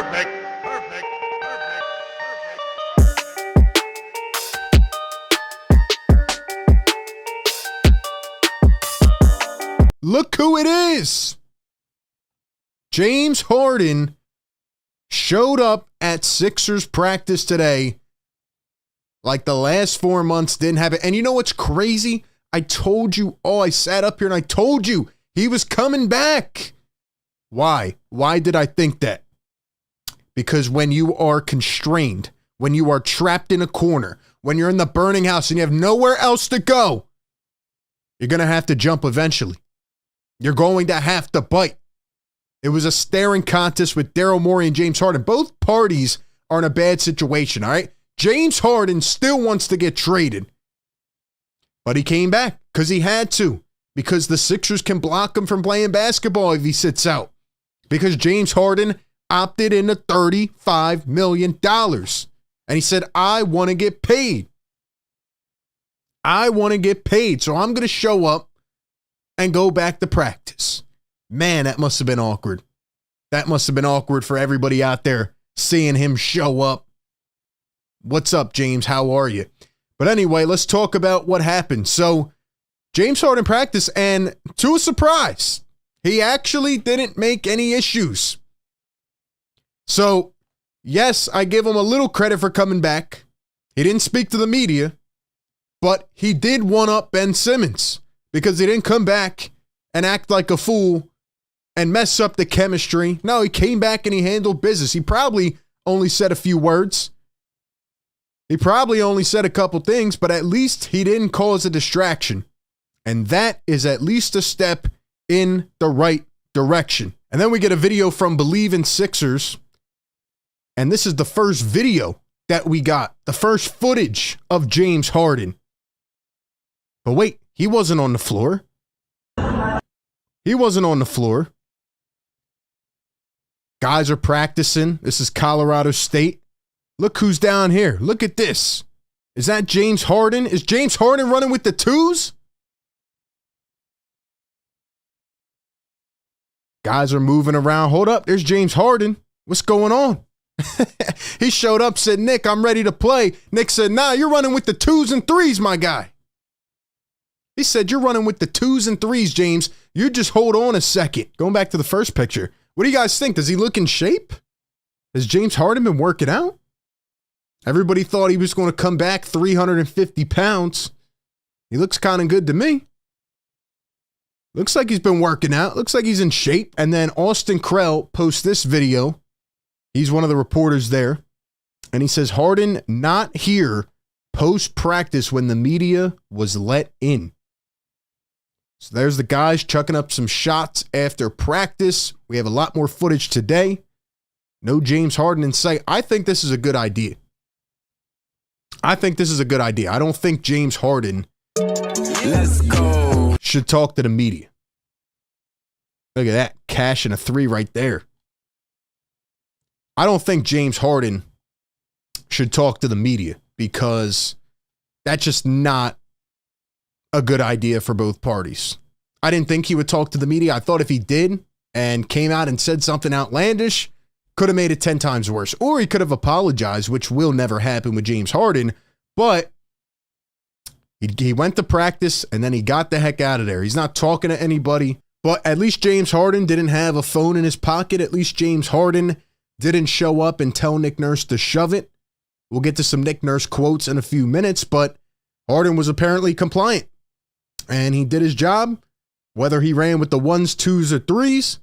Perfect. Perfect. Look who it is. James Harden showed up at Sixers practice today like the last 4 months didn't have it. And you know what's crazy? I told you, I sat up here and I told you he was coming back. Why? Why did I think that? Because when you are constrained, when you are trapped in a corner, when you're in the burning house and you have nowhere else to go, you're going to have to jump eventually. You're going to have to bite. It was a staring contest with Daryl, Morey, and James Harden. Both parties are in a bad situation, all right? James Harden still wants to get traded. But he came back because he had to. Because the Sixers can block him from playing basketball if he sits out. Because James Harden opted into $35 million. And he said, I want to get paid. I want to get paid. So I'm going to show up and go back to practice. Man, that must have been awkward. That must have been awkward for everybody out there seeing him show up. What's up, James? How are you? But anyway, let's talk about what happened. So, James Harden practiced, and to a surprise, he actually didn't make any issues. So, yes, I give him a little credit for coming back. He didn't speak to the media, but he did one-up Ben Simmons because he didn't come back and act like a fool and mess up the chemistry. No, he came back and he handled business. He probably only said a few words. He probably only said a couple things, but at least he didn't cause a distraction. And that is at least a step in the right direction. And then we get a video from Believe in Sixers. And this is the first video that we got, the first footage of James Harden. But wait, he wasn't on the floor. He wasn't on the floor. Guys are practicing. This is Colorado State. Look who's down here. Look at this. Is that James Harden? Is James Harden running with the twos? Guys are moving around. Hold up. There's James Harden. What's going on? He showed up, said, Nick, I'm ready to play. Nick said, nah, you're running with the twos and threes, my guy. He said, you're running with the twos and threes, James. You just hold on a second. Going back to the first picture. What do you guys think? Does he look in shape? Has James Harden been working out? Everybody thought he was going to come back 350 pounds. He looks kind of good to me. Looks like he's been working out. Looks like he's in shape. And then Austin Krell posts this video. He's one of the reporters there. And he says, Harden not here post-practice when the media was let in. So there's the guys chucking up some shots after practice. We have a lot more footage today. No James Harden in sight. I think this is a good idea. I don't think James Harden should talk to the media. Look at that. Cashing a three right there. I don't think James Harden should talk to the media because that's just not a good idea for both parties. I didn't think he would talk to the media. I thought if he did and came out and said something outlandish, could have made it 10 times worse. Or he could have apologized, which will never happen with James Harden. But he went to practice and then he got the heck out of there. He's not talking to anybody. But at least James Harden didn't have a phone in his pocket. At least James Harden didn't show up and tell Nick Nurse to shove it. We'll get to some Nick Nurse quotes in a few minutes, but Harden was apparently compliant. And he did his job, whether he ran with the ones, twos, or threes.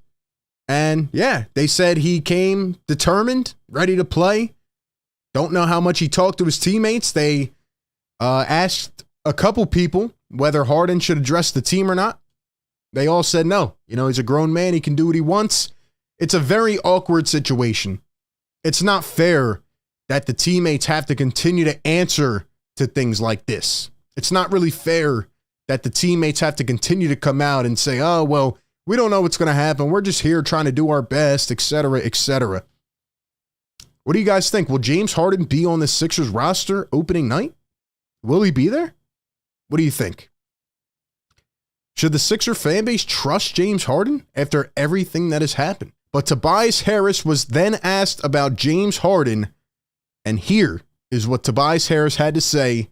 And yeah, they said he came determined, ready to play. Don't know how much he talked to his teammates. They asked a couple people whether Harden should address the team or not. They all said no. You know, he's a grown man. He can do what he wants. It's a very awkward situation. It's not fair that the teammates have to continue to answer to things like this. It's not really fair that the teammates have to continue to come out and say, oh, well, we don't know what's going to happen. We're just here trying to do our best, etc., etc. What do you guys think? Will James Harden be on the Sixers roster opening night? Will he be there? What do you think? Should the Sixer fan base trust James Harden after everything that has happened? But Tobias Harris was then asked about James Harden, and here is what Tobias Harris had to say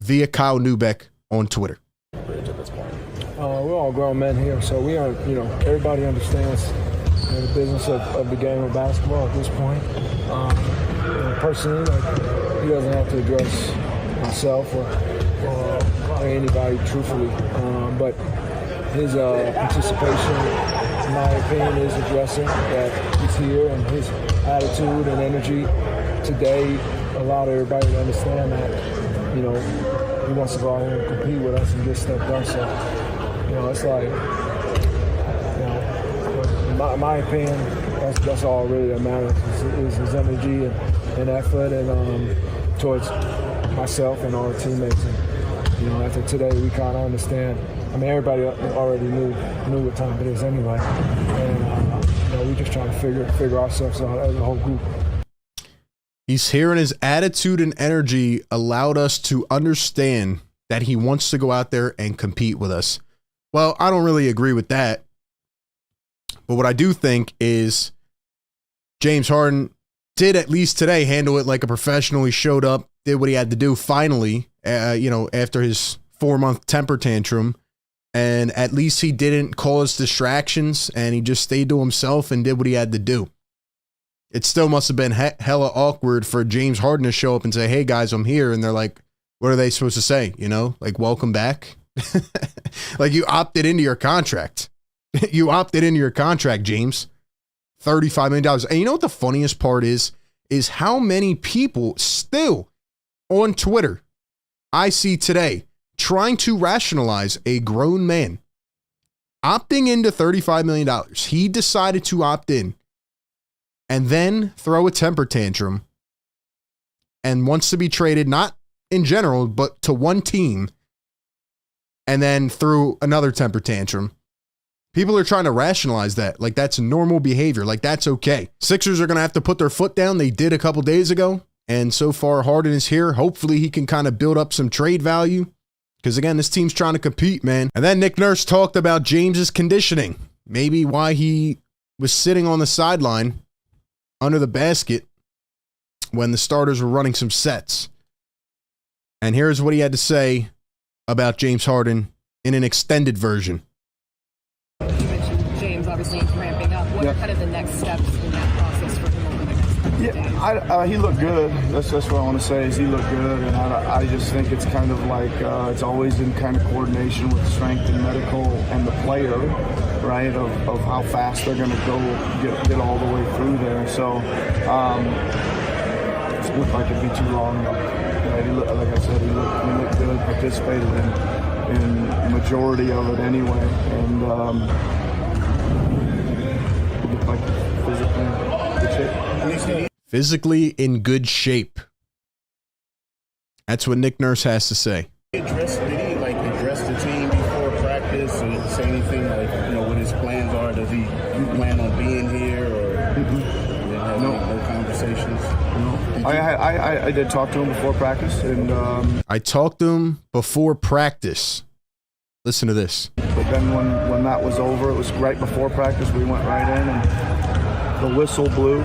via Kyle Neubeck on Twitter. We're all grown men here, so we aren't, everybody understands the business of the game of basketball at this point. Personally, he doesn't have to address myself or anybody truthfully, but his participation, in my opinion, is addressing that he's here, and his attitude and energy today allowed everybody to understand that, he wants to go out here and compete with us and get stuff done. So, it's like, in my opinion, that's all really that matters is his energy and effort and towards myself and all the teammates. And, after today, we kind of understand. I mean, everybody already knew what time it is anyway. And, we just trying to figure ourselves out as a whole group. He's here, and his attitude and energy allowed us to understand that he wants to go out there and compete with us. Well, I don't really agree with that. But what I do think is James Harden did, at least today, handle it like a professional. He showed up, did what he had to do finally, after his 4-month temper tantrum. And at least he didn't cause distractions, and he just stayed to himself and did what he had to do. It still must have been hella awkward for James Harden to show up and say, hey, guys, I'm here. And they're like, what are they supposed to say? Like, welcome back. Like, you opted into your contract. You opted into your contract, James. $35 million. And you know what the funniest part is how many people still on Twitter I see today trying to rationalize a grown man opting into $35 million. He decided to opt in and then throw a temper tantrum and wants to be traded, not in general, but to one team, and then threw another temper tantrum. People are trying to rationalize that. Like, that's normal behavior. Like, that's okay. Sixers are going to have to put their foot down. They did a couple days ago. And so far, Harden is here. Hopefully, he can kind of build up some trade value. Because, again, this team's trying to compete, man. And then Nick Nurse talked about James's conditioning. Maybe why he was sitting on the sideline under the basket when the starters were running some sets. And here's what he had to say about James Harden in an extended version. You mentioned James obviously ramping up. What are kind of the next steps in that process for him over the next couple of days? He looked good. That's what I want to say is he looked good, and I just think it's kind of like it's always in kind of coordination with strength and medical and the player, right? Of how fast they're going to go get all the way through there. So it looked like it'd be too long. Right? Like I said, he looked good. Participated in the majority of it anyway, and it looked like physically in good shape. That's what Nick Nurse has to say. Did he address the team before practice and say anything what his plans are? Does he plan on being here or no conversations? No. I did talk to him before practice, and I talked to him before practice. Listen to this. But then when that was over, it was right before practice. We went right in, and the whistle blew.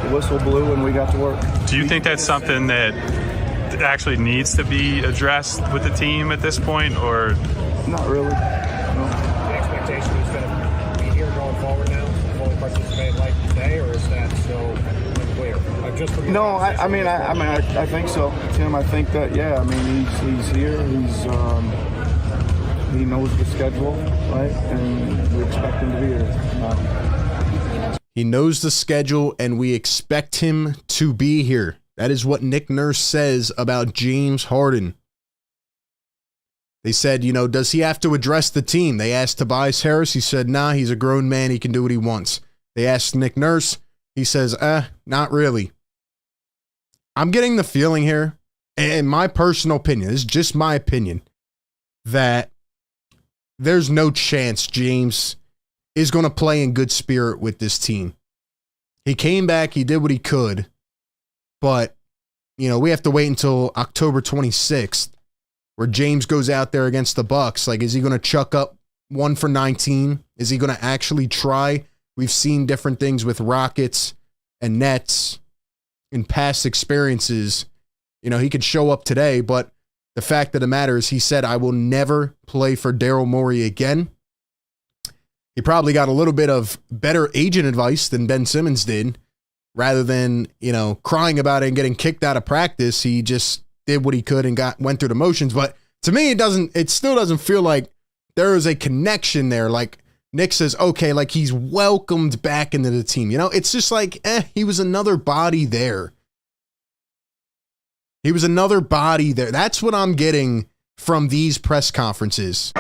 And we got to work. Do you think that's something that actually needs to be addressed with the team at this point, or? Not really. No. The expectation is going to be here going forward now, only participate like today, or is that still unclear? No, I think so, Tim. I think that he's here. He knows the schedule, right? And we expect him to be here. He knows the schedule, and we expect him to be here. That is what Nick Nurse says about James Harden. They said, does he have to address the team? They asked Tobias Harris. He said, nah, he's a grown man. He can do what he wants. They asked Nick Nurse. He says, not really. I'm getting the feeling here, in my personal opinion, this is just my opinion, that there's no chance James is going to play in good spirit with this team. He came back, he did what he could, but, we have to wait until October 26th, where James goes out there against the Bucks. Like, is he going to chuck up 1 for 19? Is he going to actually try? We've seen different things with Rockets and Nets in past experiences. You know, he could show up today, but the fact of the matter is he said, I will never play for Daryl Morey again. He probably got a little bit of better agent advice than Ben Simmons did. Rather than, you know, crying about it and getting kicked out of practice, he just did what he could and went through the motions. But to me, it still doesn't feel like there is a connection there. Like Nick says, okay, like he's welcomed back into the team. You know, it's just like, he was another body there. He was another body there. That's what I'm getting from these press conferences.